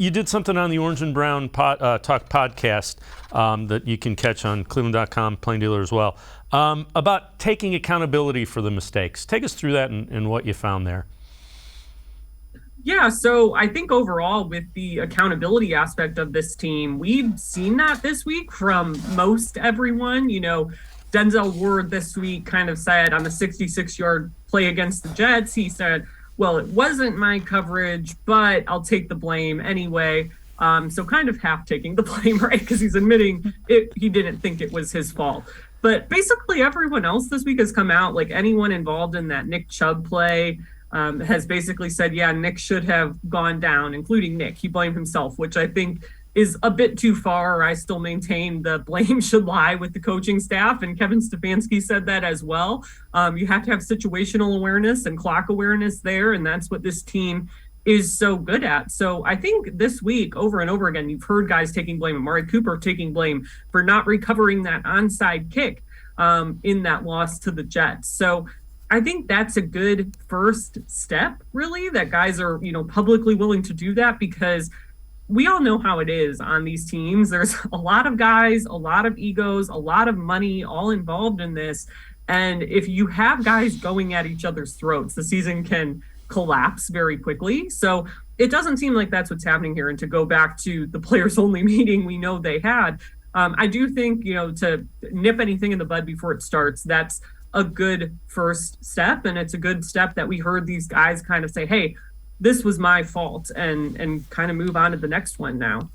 You did something on the Orange and Brown Talk podcast that you can catch on cleveland.com, Plain Dealer as well, about taking accountability for the mistakes. Take us through that and what you found there. Yeah, so I think overall with the accountability aspect of this team, we've seen that this week from most everyone. You know, Denzel Ward this week kind of said on the 66-yard play against the Jets, he said, well, it wasn't my coverage, but I'll take the blame anyway. So kind of half taking the blame, right? Because he's admitting he didn't think it was his fault. But basically everyone else this week has come out, like anyone involved in that Nick Chubb play, has basically said, yeah, Nick should have gone down, including Nick. He blamed himself, which I think is a bit too far. I still maintain the blame should lie with the coaching staff, and Kevin Stefanski said that as well. You have to have situational awareness and clock awareness there, and that's what this team is so good at. So I think this week, over and over again, you've heard guys taking blame, Amari Cooper taking blame for not recovering that onside kick in that loss to the Jets. So I think that's a good first step, really, that guys are, publicly willing to do that, because we all know how it is on these teams. There's a lot of guys, a lot of egos, a lot of money all involved in this. And if you have guys going at each other's throats, the season can collapse very quickly. So it doesn't seem like that's what's happening here. And to go back to the players only meeting we know they had, I do think, to nip anything in the bud before it starts, that's a good first step. And it's a good step that we heard these guys kind of say, hey, this was my fault, and kind of move on to the next one now.